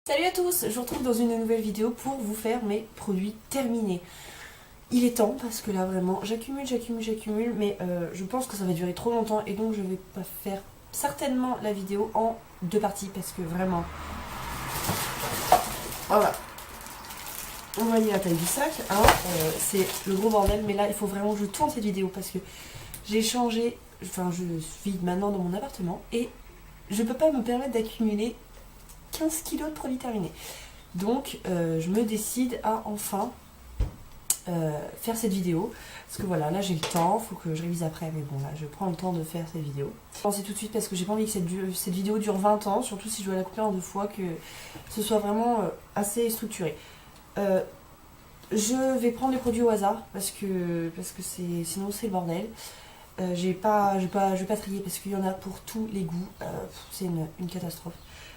Salut à tous, je vous retrouve dans une nouvelle vidéo pour vous faire mes produits terminés. Il est temps parce que là vraiment j'accumule, mais je pense que ça va durer trop longtemps et donc je vais pas faire certainement la vidéo en deux parties parce que vraiment... Voilà. On voyez la taille du sac, hein, c'est le gros bordel, mais là il faut vraiment que je tourne cette vidéo parce que j'ai changé, enfin je vis maintenant dans mon appartement et je peux pas me permettre d'accumuler 15 kilos de produits terminés. Donc je me décide à enfin faire cette vidéo. Parce que voilà, là j'ai le temps, faut que je révise après, mais bon là je prends le temps de faire cette vidéo. Je pense tout de suite parce que j'ai pas envie que cette vidéo dure 20 ans, surtout si je dois la couper en deux fois, que ce soit vraiment assez structuré. Je vais prendre les produits au hasard parce que sinon c'est le bordel. Je vais pas trier parce qu'il y en a pour tous les goûts, c'est une catastrophe.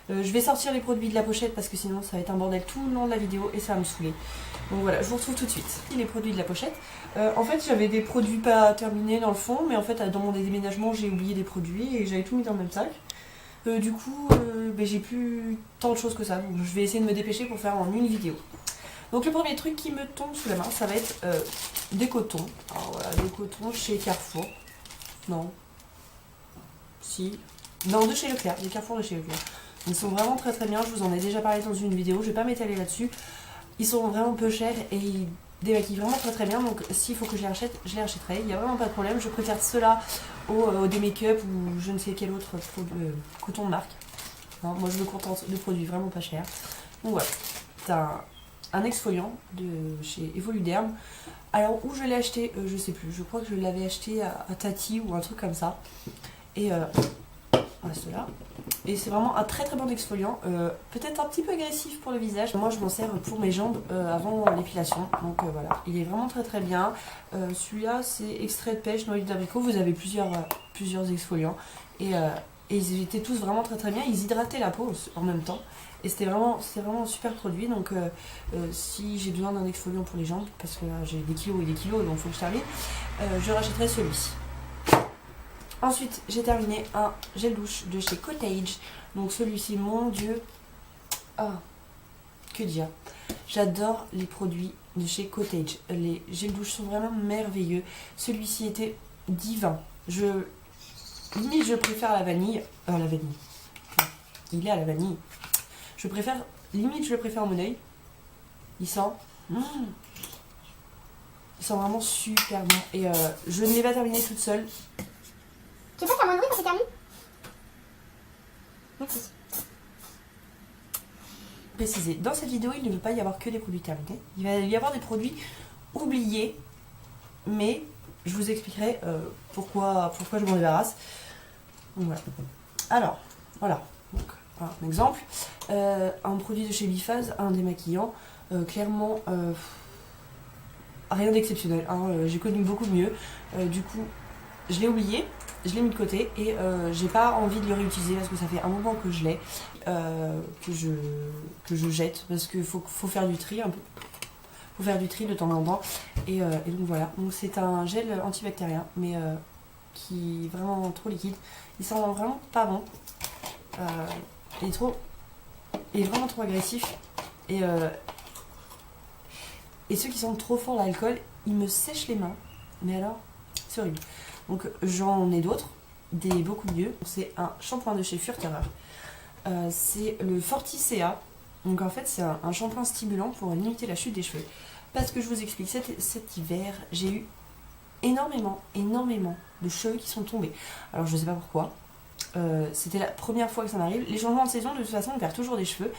Je vais sortir les produits de la pochette parce que sinon ça va être un bordel tout le long de la vidéo et ça va me saouler. Donc voilà, je vous retrouve tout de suite. Les produits de la pochette. En fait j'avais des produits pas terminés dans le fond, mais en fait dans mon déménagement j'ai oublié des produits et j'avais tout mis dans le même sac. Du coup j'ai plus tant de choses que ça, donc je vais essayer de me dépêcher pour faire en une vidéo. Donc le premier truc qui me tombe sous la main, ça va être des cotons. Alors voilà, des cotons chez Carrefour. Non. Si. Non, de chez Leclerc, des Carrefour de chez Leclerc. Ils sont vraiment très bien, je vous en ai déjà parlé dans une vidéo, je vais pas m'étaler là-dessus. Ils sont vraiment peu chers et ils démaquillent vraiment très bien, donc s'il faut que je les rachète, je les rachèterai. Il n'y a vraiment pas de problème, je préfère ceux-là au des make-up ou je ne sais quel autre coton de marque. Non, moi je me contente de produits vraiment pas chers. Donc voilà, c'est un exfoliant de chez Evoluderm. Alors où je l'ai acheté, je sais plus, je crois que je l'avais acheté à Tati ou un truc comme ça. Et voilà ceux-là. Et c'est vraiment un très bon exfoliant, peut-être un petit peu agressif pour le visage. Moi je m'en sers pour mes jambes avant l'épilation, donc voilà, il est vraiment très bien. Celui-là c'est extrait de pêche, noix d'huile d'abricot, vous avez plusieurs exfoliants et ils étaient tous vraiment très bien, ils hydrataient la peau en même temps. Et c'était vraiment un super produit, donc si j'ai besoin d'un exfoliant pour les jambes, parce que là j'ai des kilos et des kilos, donc il faut que je termine, je rachèterai celui-ci. Ensuite, j'ai terminé un gel douche de chez Cottage. Donc celui-ci, mon Dieu, ah, que dire. J'adore les produits de chez Cottage. Les gels douche sont vraiment merveilleux. Celui-ci était divin. Limite, je préfère la vanille. La vanille. Il est à la vanille. Limite, je le préfère au Moneuil. Il sent... il sent vraiment super bon. Et je ne l'ai pas terminé toute seule. Tu peux faire moins de bruit quand c'est terminé? Merci. Préciser, dans cette vidéo, il ne veut pas y avoir que des produits terminés. Il va y avoir des produits oubliés, mais je vous expliquerai pourquoi je m'en débarrasse. Donc, voilà. Alors, voilà. Donc, un exemple. Un produit de chez Biphase, un démaquillant. Clairement, rien d'exceptionnel. Hein. J'ai connu beaucoup mieux. Du coup, je l'ai oublié. Je l'ai mis de côté et j'ai pas envie de le réutiliser parce que ça fait un moment que je l'ai, que je jette parce qu'il faut faire du tri un peu. Faut faire du tri de temps en temps. Et donc voilà. Donc c'est un gel antibactérien mais qui est vraiment trop liquide. Il sent vraiment pas bon. Il est vraiment trop agressif. Et ceux qui sentent trop fort l'alcool, ils me sèchent les mains. Mais alors, c'est horrible. Donc j'en ai d'autres, des beaucoup mieux. C'est un shampoing de chez Furterer. C'est le Forticea. Donc en fait c'est un shampoing stimulant pour limiter la chute des cheveux. Parce que je vous explique, cet hiver j'ai eu énormément de cheveux qui sont tombés. Alors je sais pas pourquoi. C'était la première fois que ça m'arrive. Les changements de saison, de toute façon on perd toujours des cheveux.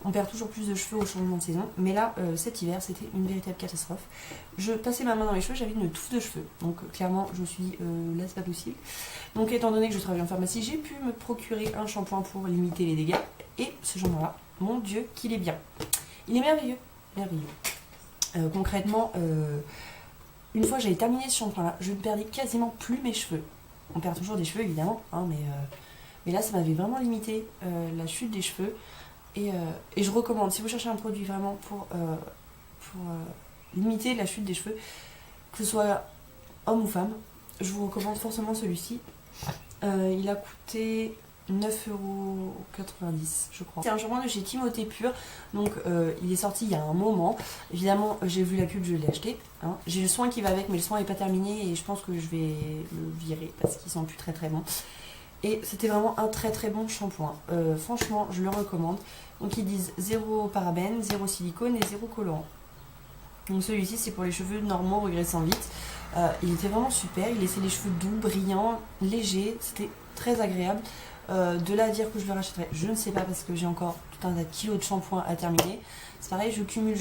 On perd toujours plus de cheveux au changement de saison. Mais là, cet hiver, c'était une véritable catastrophe. Je passais ma main dans les cheveux, j'avais une touffe de cheveux. Donc clairement, je me suis dit, là, c'est pas possible. Donc étant donné que je travaille en pharmacie, j'ai pu me procurer un shampoing pour limiter les dégâts. Et ce shampoing-là, mon Dieu, qu'il est bien. Il est merveilleux. Merveilleux. Concrètement, une fois que j'avais terminé ce shampoing-là, je ne perdais quasiment plus mes cheveux. On perd toujours des cheveux, évidemment. Hein, mais là, ça m'avait vraiment limité la chute des cheveux. Et je recommande, si vous cherchez un produit vraiment pour limiter la chute des cheveux, que ce soit homme ou femme, je vous recommande forcément celui-ci. Il a coûté 9,90 € je crois. C'est un shampoing de chez Timothée Pur, donc il est sorti il y a un moment. Évidemment j'ai vu la pub, je l'ai acheté. Hein. J'ai le soin qui va avec, mais le soin n'est pas terminé et je pense que je vais le virer parce qu'il sent plus très très bon. Et c'était vraiment un très très bon shampoing. Franchement je le recommande. Donc ils disent 0 parabènes, 0 silicone et 0 colorant. Donc celui-ci c'est pour les cheveux normaux regressant vite. Il était vraiment super, il laissait les cheveux doux, brillants, légers, c'était très agréable. De là à dire que je le rachèterai, je ne sais pas parce que j'ai encore tout un tas de kilos de shampoing à terminer. C'est pareil, je cumule,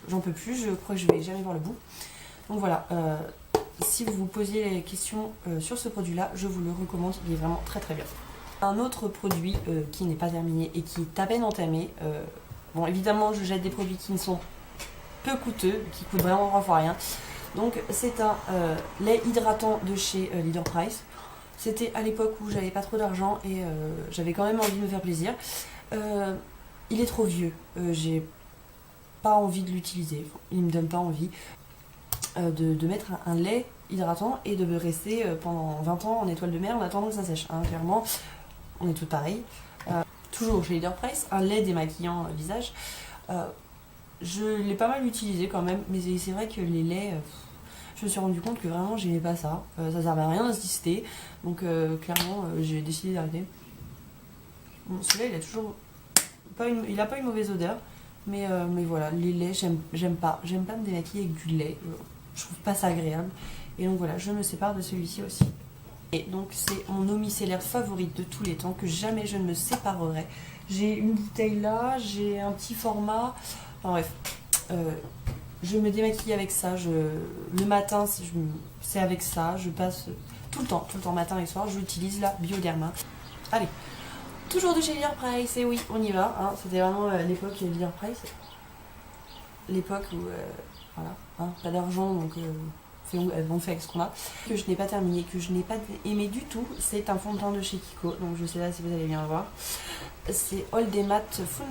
j'en peux plus, je crois que je vais jamais voir le bout. Donc voilà, si vous vous posiez les questions sur ce produit-là, je vous le recommande, il est vraiment très très bien. Un autre produit qui n'est pas terminé et qui est à peine entamé, bon évidemment je jette des produits qui ne sont peu coûteux, qui coûtent vraiment 3 fois rien. Donc c'est un lait hydratant de chez Leader Price. C'était à l'époque où j'avais pas trop d'argent et j'avais quand même envie de me faire plaisir. Il est trop vieux, j'ai pas envie de l'utiliser, il me donne pas envie de mettre un lait hydratant et de rester pendant 20 ans en étoile de mer en attendant que ça sèche. Hein. Clairement, on est tous pareils. Toujours chez Leader Price, un lait démaquillant visage. Je l'ai pas mal utilisé quand même, mais c'est vrai que les laits, je me suis rendu compte que vraiment j'aimais pas ça. Ça servait à rien d'insister, donc clairement j'ai décidé d'arrêter. Bon, celui-là il a toujours il a pas une mauvaise odeur, mais voilà, les laits j'aime pas me démaquiller avec du lait, je trouve pas ça agréable. Et donc voilà, je me sépare de celui-ci aussi. Et donc c'est mon eau micellaire favorite de tous les temps, que jamais je ne me séparerai. J'ai une bouteille là, j'ai un petit format. Enfin bref, je me démaquille avec ça, le matin c'est avec ça, je passe tout le temps, matin et soir, j'utilise la Bioderma. Allez, toujours de chez Leader Price, et oui, on y va, hein. C'était vraiment l'époque Leader Price, l'époque où, voilà, hein, pas d'argent, donc on fait avec ce qu'on a. Que je n'ai pas terminé, que je n'ai pas aimé du tout, c'est un fond de teint de chez Kiko, donc je sais pas si vous allez bien le voir. C'est All Day Matte Full.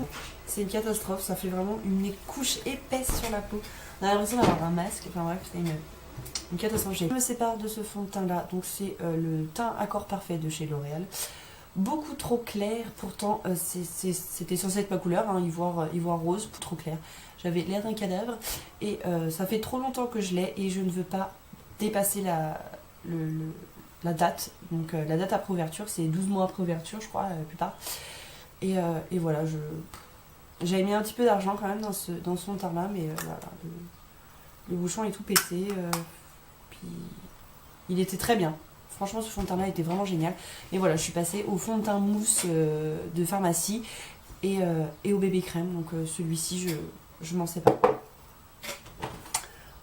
C'est une catastrophe, ça fait vraiment une couche épaisse sur la peau. On a l'impression d'avoir un masque, enfin bref, c'est une catastrophe. Je me sépare de ce fond de teint là, donc c'est le teint Accord Parfait de chez L'Oréal. Beaucoup trop clair, pourtant c'était censé être ma couleur, hein, ivoire rose, trop clair. J'avais l'air d'un cadavre et ça fait trop longtemps que je l'ai et je ne veux pas dépasser la date. Donc la date après ouverture, c'est 12 mois après ouverture, je crois, la plupart. Et voilà, j'avais mis un petit peu d'argent quand même dans ce fond de teint là, mais voilà, le bouchon est tout pété. Puis il était très bien. Franchement, ce fond de teint là était vraiment génial. Et voilà, je suis passée au fond de teint mousse de pharmacie et au bébé crème. Donc celui-ci, je m'en sépare.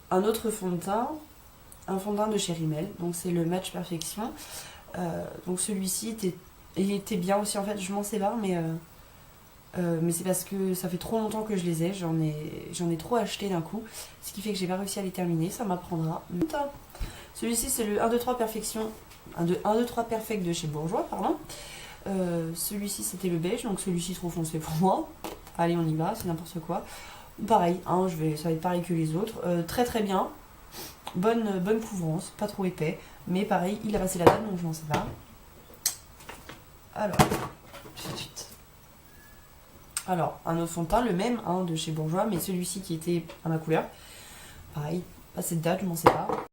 Un autre fond de teint, un fond de teint de chez Rimmel. Donc c'est le Match Perfection. Donc celui-ci il était bien aussi, en fait, je m'en sépare, mais c'est parce que ça fait trop longtemps que je les ai, j'en ai trop acheté d'un coup, ce qui fait que j'ai pas réussi à les terminer, ça m'apprendra. Celui-ci c'est le 1, 2, 3 Perfection, 1, 2, 3 Perfect de chez Bourjois, pardon. Celui-ci c'était le beige, donc celui-ci trop foncé pour moi. Allez, on y va, c'est n'importe quoi. Pareil, hein, ça va être pareil que les autres, très très bien, bonne couvrance, pas trop épais, mais pareil, il a passé la date, donc je m'en sépare. Alors, un autre fond de teint, le même, hein, de chez Bourjois, mais celui-ci qui était à ma couleur. Pareil, pas cette date, je m'en sépare.